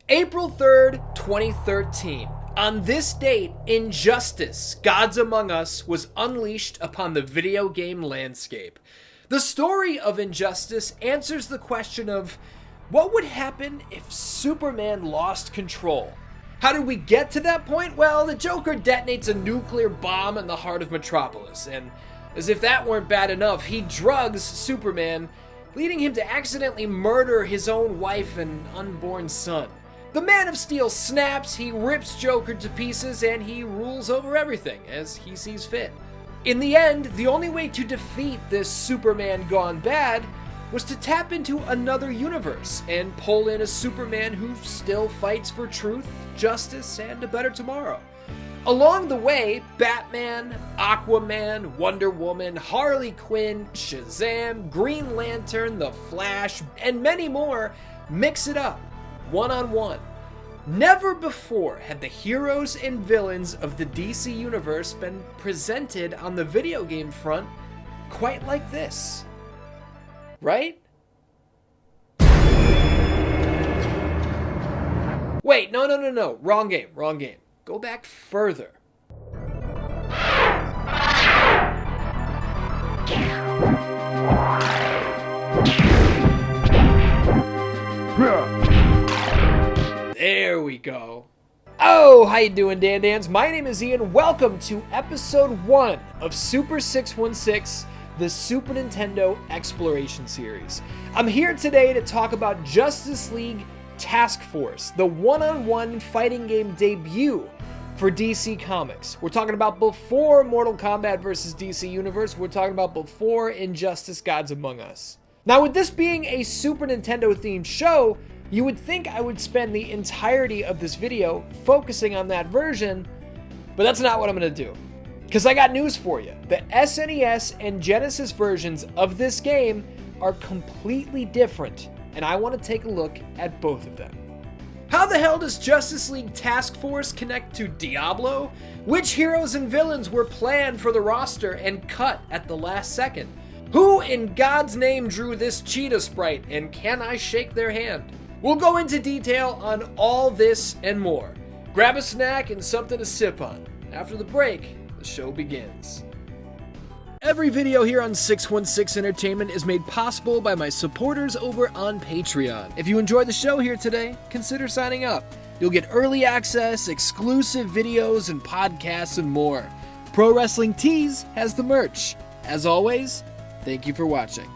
April 3rd, 2013. On this date, Injustice: Gods Among Us was unleashed upon the video game landscape. The story of Injustice answers the question of what would happen if Superman lost control? How did we get to that point? Well, the Joker detonates a nuclear bomb in the heart of Metropolis, and as if that weren't bad enough, he drugs Superman, leading him to accidentally murder his own wife and unborn son. The Man of Steel snaps, he rips Joker to pieces, and he rules over everything as he sees fit. In the end, the only way to defeat this Superman gone bad was to tap into another universe and pull in a Superman who still fights for truth, justice, and a better tomorrow. Along the way, Batman, Aquaman, Wonder Woman, Harley Quinn, Shazam, Green Lantern, The Flash, and many more mix it up, one-on-one. Never before had the heroes and villains of the DC Universe been presented on the video game front quite like this. Right? Wait, no. Wrong game. Go back further. There we go. Oh, how you doing, Dan-Dans? My name is Ian. Welcome to episode 1 of Super 616, the Super Nintendo Exploration Series. I'm here today to talk about Justice League Task Force, the one-on-one fighting game debut for DC Comics. We're talking about before Mortal Kombat vs. DC Universe. We're talking about before Injustice: Gods Among Us. Now, with this being a Super Nintendo-themed show, you would think I would spend the entirety of this video focusing on that version, but that's not what I'm going to do. Because I got news for you. The SNES and Genesis versions of this game are completely different, and I want to take a look at both of them. How the hell does Justice League Task Force connect to Diablo? Which heroes and villains were planned for the roster and cut at the last second? Who in God's name drew this Cheetah sprite, and can I shake their hand? We'll go into detail on all this and more. Grab a snack and something to sip on. After the break, the show begins. Every video here on 616 Entertainment is made possible by my supporters over on Patreon. If you enjoyed the show here today, consider signing up. You'll get early access, exclusive videos and podcasts, and more. Pro Wrestling Tees has the merch. As always, thank you for watching.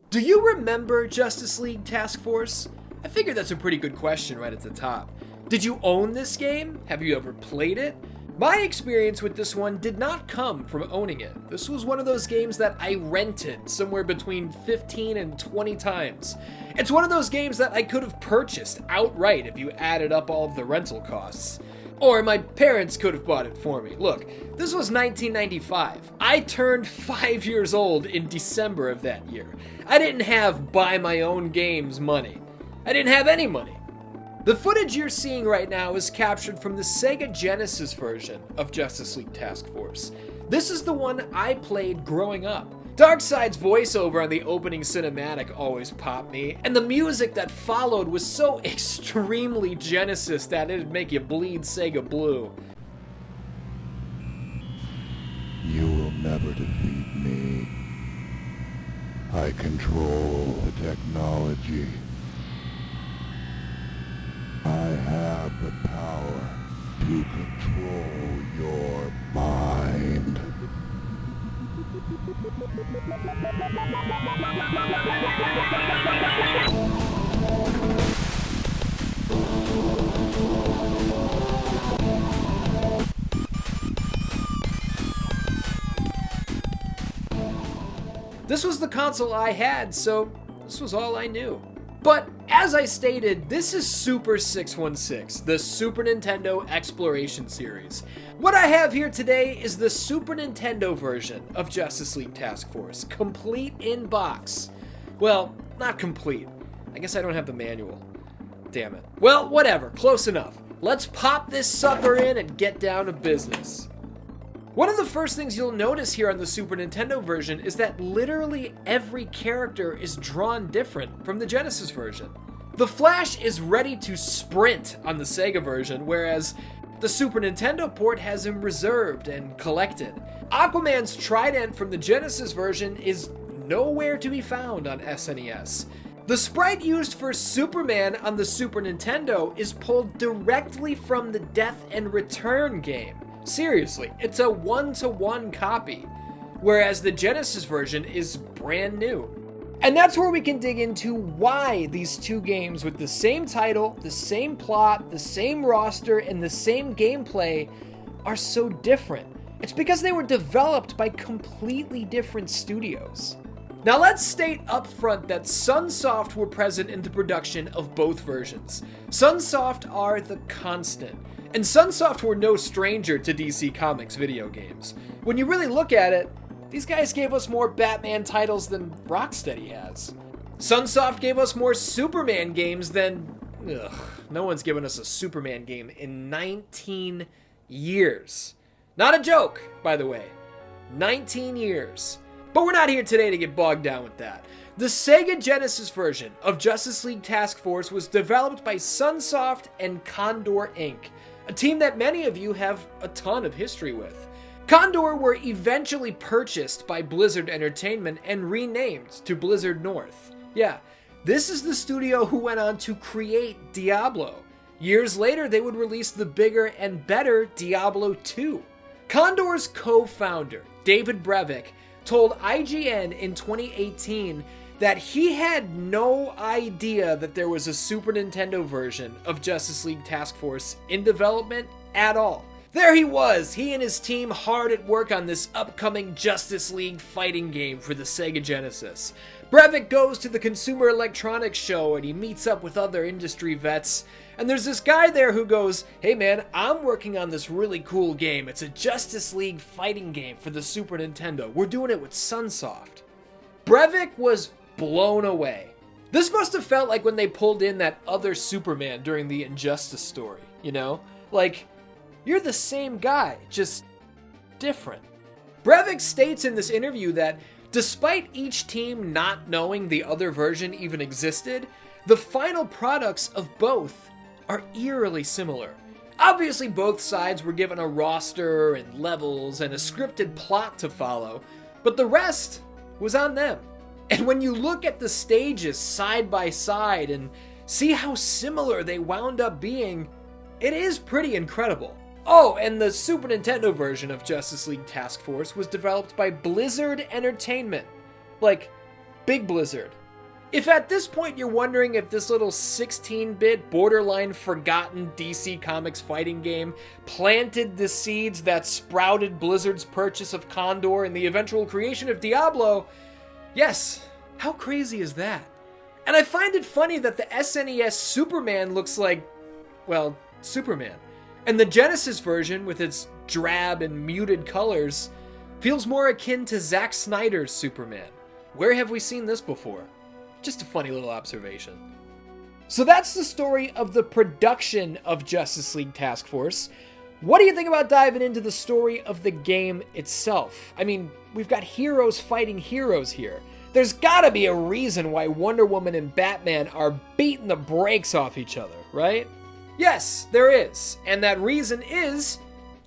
Do you remember Justice League Task Force? I figured that's a pretty good question right at the top. Did you own this game? Have you ever played it? My experience with this one did not come from owning it. This was one of those games that I rented somewhere between 15 and 20 times. It's one of those games that I could have purchased outright if you added up all of the rental costs. Or my parents could have bought it for me. Look, this was 1995. I turned 5 years old in December of that year. I didn't have buy my own games money. I didn't have any money. The footage you're seeing right now is captured from the Sega Genesis version of Justice League Task Force. This is the one I played growing up. Darkseid's voiceover on the opening cinematic always popped me, and the music that followed was so extremely Genesis that it'd make you bleed Sega blue. You will never defeat me. I control the technology. I have the power to control your mind. This was the console I had, so this was all I knew. But as I stated, this is Super 616, the Super Nintendo Exploration Series. What I have here today is the Super Nintendo version of Justice League Task Force, complete in box. Well, not complete. I guess I don't have the manual. Damn it. Well, whatever, close enough. Let's pop this sucker in and get down to business. One of the first things you'll notice here on the Super Nintendo version is that literally every character is drawn different from the Genesis version. The Flash is ready to sprint on the Sega version, whereas the Super Nintendo port has him reserved and collected. Aquaman's trident from the Genesis version is nowhere to be found on SNES. The sprite used for Superman on the Super Nintendo is pulled directly from the Death and Return game. Seriously, it's a one-to-one copy, whereas the Genesis version is brand new. And that's where we can dig into why these two games with the same title, the same plot, the same roster, and the same gameplay are so different. It's because they were developed by completely different studios. Now let's state up front that Sunsoft were present in the production of both versions. Sunsoft are the constant. And Sunsoft were no stranger to DC Comics video games. When you really look at it, these guys gave us more Batman titles than Rocksteady has. Sunsoft gave us more Superman games than... no one's given us a Superman game in 19 years. Not a joke, by the way. 19 years. But we're not here today to get bogged down with that. The Sega Genesis version of Justice League Task Force was developed by Sunsoft and Condor Inc., a team that many of you have a ton of history with. Condor were eventually purchased by Blizzard Entertainment and renamed to Blizzard North. Yeah, this is the studio who went on to create Diablo. Years later, they would release the bigger and better Diablo 2. Condor's co-founder, David Brevik, told IGN in 2018 that he had no idea that there was a Super Nintendo version of Justice League Task Force in development at all. There he was, he and his team hard at work on this upcoming Justice League fighting game for the Sega Genesis. Brevik goes to the Consumer Electronics Show and he meets up with other industry vets. And there's this guy there who goes, "Hey man, I'm working on this really cool game. It's a Justice League fighting game for the Super Nintendo. We're doing it with Sunsoft." Brevik was blown away. This must have felt like when they pulled in that other Superman during the Injustice story, you know? Like, you're the same guy, just different. Brevik states in this interview that despite each team not knowing the other version even existed, the final products of both are eerily similar. Obviously, both sides were given a roster and levels and a scripted plot to follow, but the rest was on them. And when you look at the stages side by side and see how similar they wound up being, it is pretty incredible. Oh, and the Super Nintendo version of Justice League Task Force was developed by Blizzard Entertainment. Like, Big Blizzard. If at this point you're wondering if this little 16-bit, borderline forgotten DC Comics fighting game planted the seeds that sprouted Blizzard's purchase of Condor and the eventual creation of Diablo, yes, how crazy is that? And I find it funny that the SNES Superman looks like, well, Superman. And the Genesis version, with its drab and muted colors, feels more akin to Zack Snyder's Superman. Where have we seen this before? Just a funny little observation. So that's the story of the production of Justice League Task Force. What do you think about diving into the story of the game itself? I mean, we've got heroes fighting heroes here. There's gotta be a reason why Wonder Woman and Batman are beating the brakes off each other, right? Yes, there is. And that reason is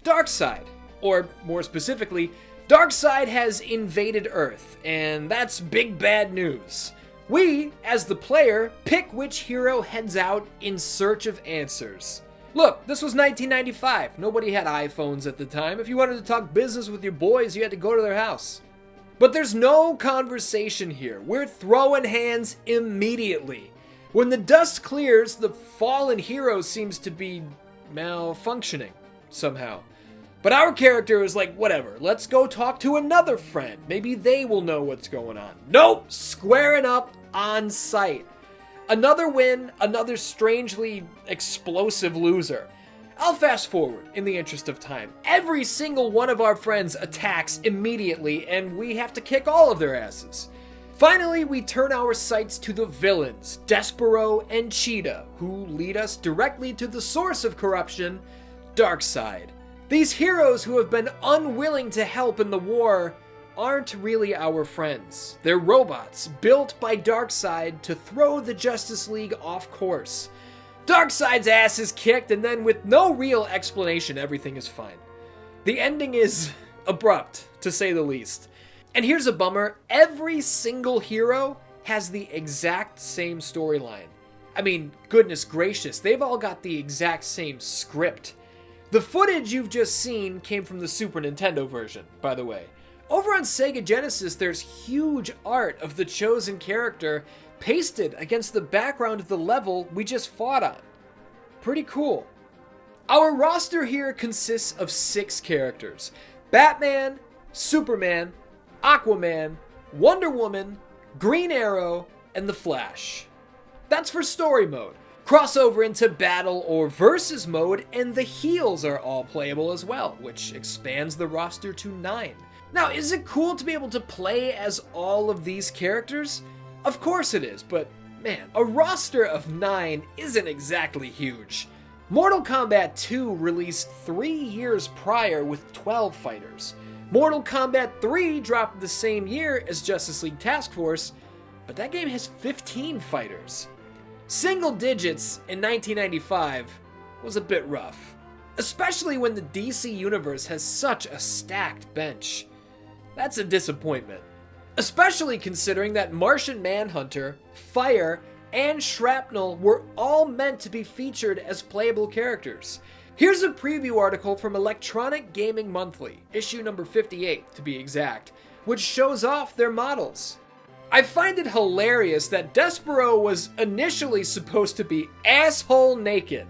Darkseid. Or more specifically, Darkseid has invaded Earth, and that's big bad news. We, as the player, pick which hero heads out in search of answers. Look, this was 1995. Nobody had iPhones at the time. If you wanted to talk business with your boys, you had to go to their house. But there's no conversation here. We're throwing hands immediately. When the dust clears, the fallen hero seems to be malfunctioning somehow. But our character is like, whatever, let's go talk to another friend. Maybe they will know what's going on. Nope, squaring up on sight. Another win, another strangely explosive loser. I'll fast forward in the interest of time. Every single one of our friends attacks immediately, and we have to kick all of their asses. Finally, we turn our sights to the villains, Despero and Cheetah, who lead us directly to the source of corruption, Darkseid. These heroes who have been unwilling to help in the war aren't really our friends. They're robots built by Darkseid to throw the Justice League off course. Darkseid's ass is kicked, and then with no real explanation, everything is fine. The ending is abrupt, to say the least. And here's a bummer, every single hero has the exact same storyline. I mean, goodness gracious, they've all got the exact same script. The footage you've just seen came from the Super Nintendo version, by the way. Over on Sega Genesis, there's huge art of the chosen character pasted against the background of the level we just fought on. Pretty cool. Our roster here consists of 6 characters: Batman, Superman, Aquaman, Wonder Woman, Green Arrow, and The Flash. That's for story mode. Crossover into battle or versus mode, and the heals are all playable as well, which expands the roster to 9. Now, is it cool to be able to play as all of these characters? Of course it is, but man, a roster of 9 isn't exactly huge. Mortal Kombat 2 released 3 years prior with 12 fighters. Mortal Kombat 3 dropped the same year as Justice League Task Force, but that game has 15 fighters. Single digits in 1995 was a bit rough, especially when the DC Universe has such a stacked bench. That's a disappointment, especially considering that Martian Manhunter, Fire, and Shrapnel were all meant to be featured as playable characters. Here's a preview article from Electronic Gaming Monthly, issue number 58 to be exact, which shows off their models. I find it hilarious that Despero was initially supposed to be asshole naked.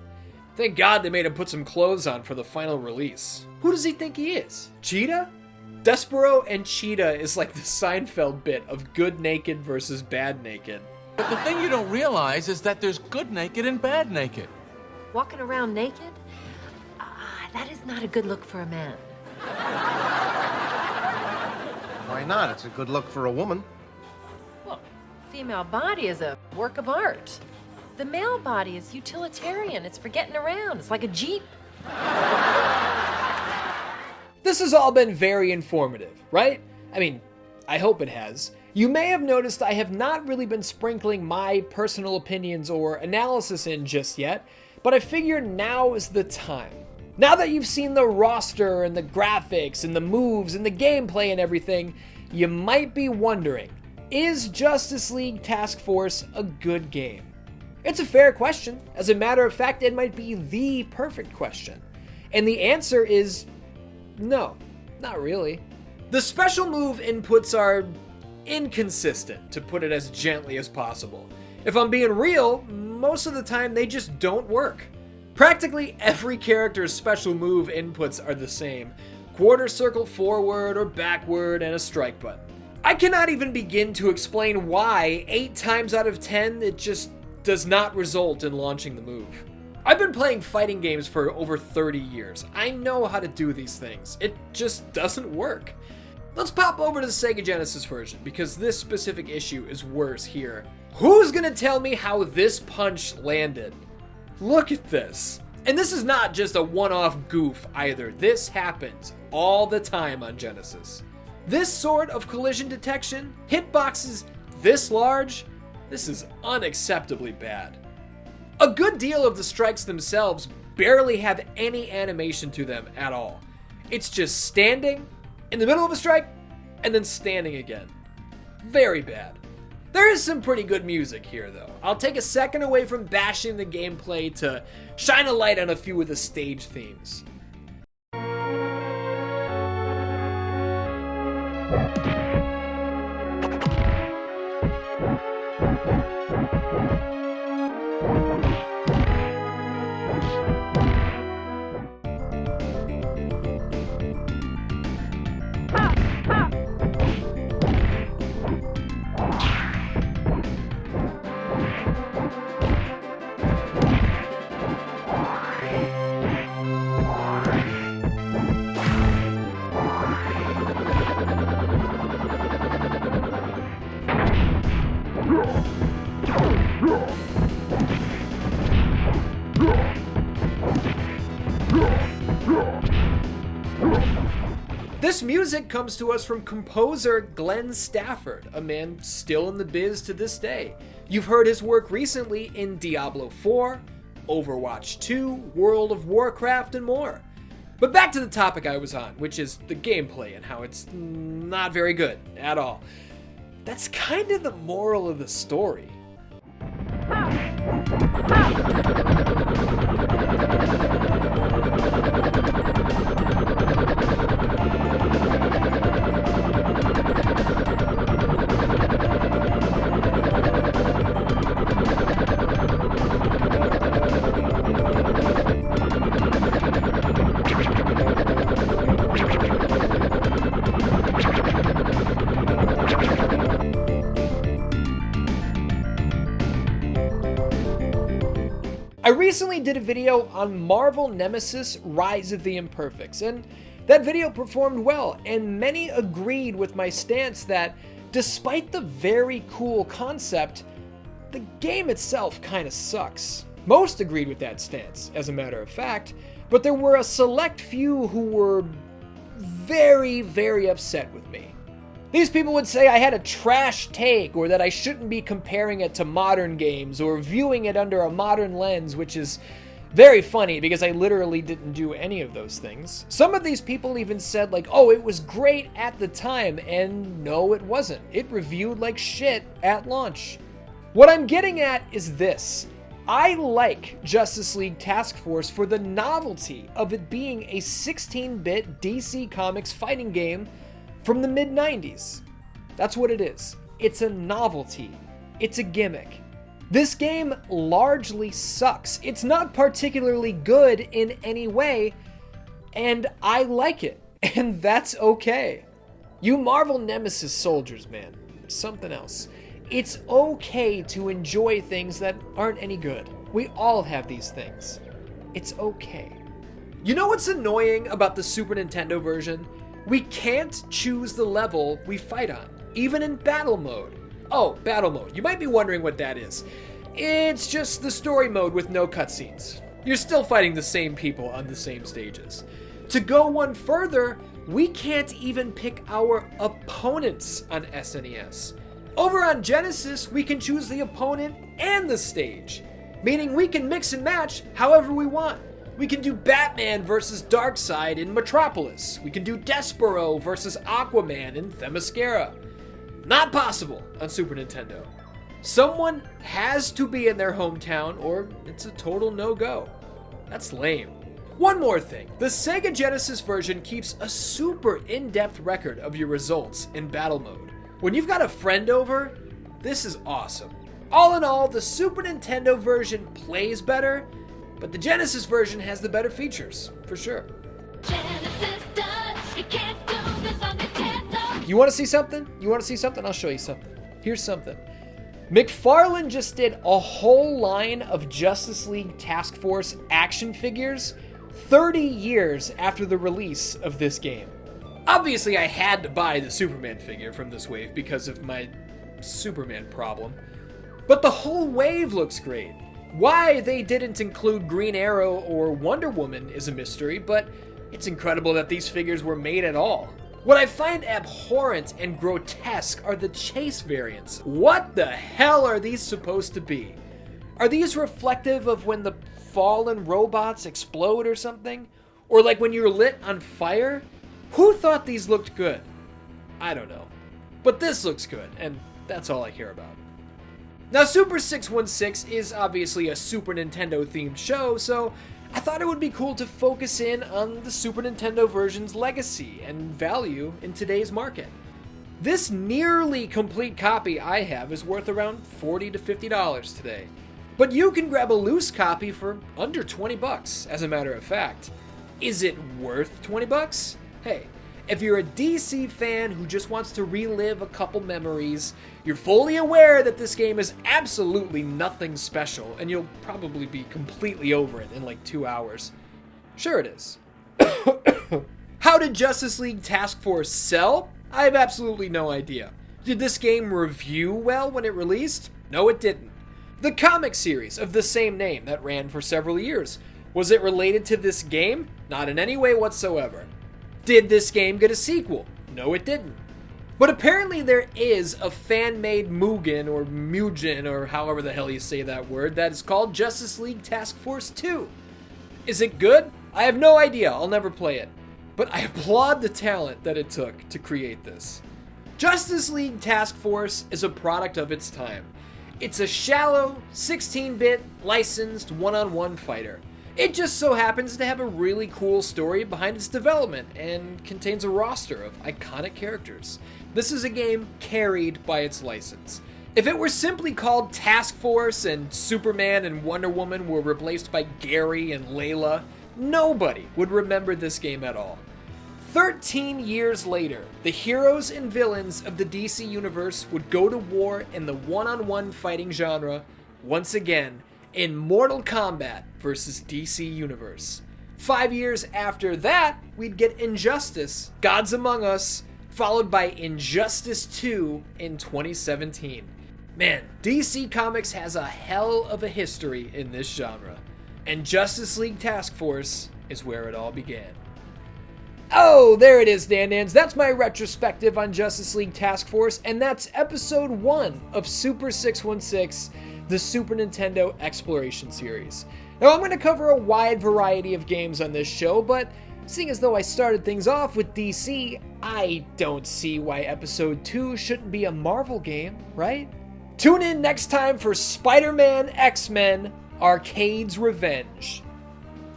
Thank God they made him put some clothes on for the final release. Who does he think he is? Cheetah? Despero and Cheetah is like the Seinfeld bit of good naked versus bad naked. But the thing you don't realize is that there's good naked and bad naked. Walking around naked? That is not a good look for a man. Why not? It's a good look for a woman. Well, female body is a work of art. The male body is utilitarian. It's for getting around. It's like a Jeep. This has all been very informative, right? I mean, I hope it has. You may have noticed I have not really been sprinkling my personal opinions or analysis in just yet, but I figured now is the time. Now that you've seen the roster and the graphics and the moves and the gameplay and everything, you might be wondering, is Justice League Task Force a good game? It's a fair question. As a matter of fact, it might be the perfect question. And the answer is no, not really. The special move inputs are inconsistent, to put it as gently as possible. If I'm being real, most of the time they just don't work. Practically every character's special move inputs are the same: quarter circle forward or backward and a strike button. I cannot even begin to explain why 8 times out of 10 it just does not result in launching the move. I've been playing fighting games for over 30 years. I know how to do these things. It just doesn't work. Let's pop over to the Sega Genesis version, because this specific issue is worse here. Who's gonna tell me how this punch landed? Look at this. And this is not just a one-off goof either. This happens all the time on Genesis. This sort of collision detection, hitboxes this large, this is unacceptably bad. A good deal of the strikes themselves barely have any animation to them at all. It's just standing in the middle of a strike and then standing again. Very bad. There is some pretty good music here though. I'll take a second away from bashing the gameplay to shine a light on a few of the stage themes. This music comes to us from composer Glenn Stafford, a man still in the biz to this day. You've heard his work recently in Diablo 4, Overwatch 2, World of Warcraft, and more. But back to the topic I was on, which is the gameplay and how it's not very good at all. That's kind of the moral of the story. I recently did a video on Marvel Nemesis Rise of the Imperfects, and that video performed well, and many agreed with my stance that despite the very cool concept, the game itself kinda sucks. Most agreed with that stance, as a matter of fact, but there were a select few who were very, very upset with me. These people would say I had a trash take, or that I shouldn't be comparing it to modern games, or viewing it under a modern lens, which is very funny because I literally didn't do any of those things. Some of these people even said like, oh, it was great at the time, and no, it wasn't. It reviewed like shit at launch. What I'm getting at is this. I like Justice League Task Force for the novelty of it being a 16-bit DC Comics fighting game from the mid-90s. That's what it is. It's a novelty. It's a gimmick. This game largely sucks. It's not particularly good in any way, and I like it, and that's okay. You Marvel Nemesis soldiers, man, something else. It's okay to enjoy things that aren't any good. We all have these things. It's okay. You know what's annoying about the Super Nintendo version? We can't choose the level we fight on, even in battle mode. Oh, battle mode. You might be wondering what that is. It's just the story mode with no cutscenes. You're still fighting the same people on the same stages. To go one further, we can't even pick our opponents on SNES. Over on Genesis, we can choose the opponent and the stage, meaning we can mix and match however we want. We can do Batman versus Darkseid in Metropolis. We can do Despero versus Aquaman in Themyscira. Not possible on Super Nintendo. Someone has to be in their hometown or it's a total no-go. That's lame. One more thing. The Sega Genesis version keeps a super in-depth record of your results in battle mode. When you've got a friend over, this is awesome. All in all, the Super Nintendo version plays better, but the Genesis version has the better features, for sure. Genesis does. You can't do this on Nintendo. You want to see something? You want to see something? I'll show you something. Here's something. McFarlane just did a whole line of Justice League Task Force action figures 30 years after the release of this game. Obviously, I had to buy the Superman figure from this wave because of my Superman problem. But the whole wave looks great. Why they didn't include Green Arrow or Wonder Woman is a mystery, but it's incredible that these figures were made at all. What I find abhorrent and grotesque are the chase variants. What the hell are these supposed to be? Are these reflective of when the fallen robots explode or something? Or like when you're lit on fire? Who thought these looked good? I don't know. But this looks good, and that's all I care about. Now, Super 616 is obviously a Super Nintendo themed show, so I thought it would be cool to focus in on the Super Nintendo version's legacy and value in today's market. This nearly complete copy I have is worth around $40 to $50 today, but you can grab a loose copy for under 20 bucks, as a matter of fact. Is it worth 20 bucks? Hey, if you're a DC fan who just wants to relive a couple memories, you're fully aware that this game is absolutely nothing special, and you'll probably be completely over it in like 2 hours. Sure it is. How did Justice League Task Force sell? I have absolutely no idea. Did this game review well when it released? No, it didn't. The comic series of the same name that ran for several years, was it related to this game? Not in any way whatsoever. Did this game get a sequel? No, it didn't. But apparently there is a fan-made Mugen, or Mugen, or however the hell you say that word, that is called Justice League Task Force 2. Is it good? I have no idea. I'll never play it. But I applaud the talent that it took to create this. Justice League Task Force is a product of its time. It's a shallow, 16-bit, licensed, one-on-one fighter. It just so happens to have a really cool story behind its development and contains a roster of iconic characters. This is a game carried by its license. If it were simply called Task Force and Superman and Wonder Woman were replaced by Gary and Layla, nobody would remember this game at all. 13 years later, the heroes and villains of the DC Universe would go to war in the one-on-one fighting genre once again in Mortal Kombat vs. DC Universe. 5 years after that, we'd get Injustice, Gods Among Us, followed by Injustice 2 in 2017. Man, DC Comics has a hell of a history in this genre, and Justice League Task Force is where it all began. Oh, there it is, Dan-Dans. That's my retrospective on Justice League Task Force, and that's episode 1 of Super 616, the Super Nintendo Exploration Series. Now, I'm going to cover a wide variety of games on this show, but seeing as though I started things off with DC, I don't see why episode 2 shouldn't be a Marvel game, right? Tune in next time for Spider-Man X-Men Arcade's Revenge.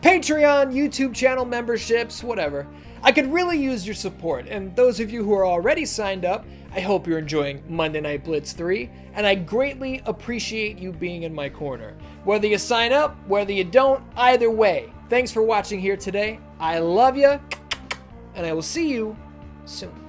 Patreon, YouTube channel memberships, whatever. I could really use your support, and those of you who are already signed up, I hope you're enjoying Monday Night Blitz 3, and I greatly appreciate you being in my corner. Whether you sign up, whether you don't, either way, thanks for watching here today. I love you, and I will see you soon.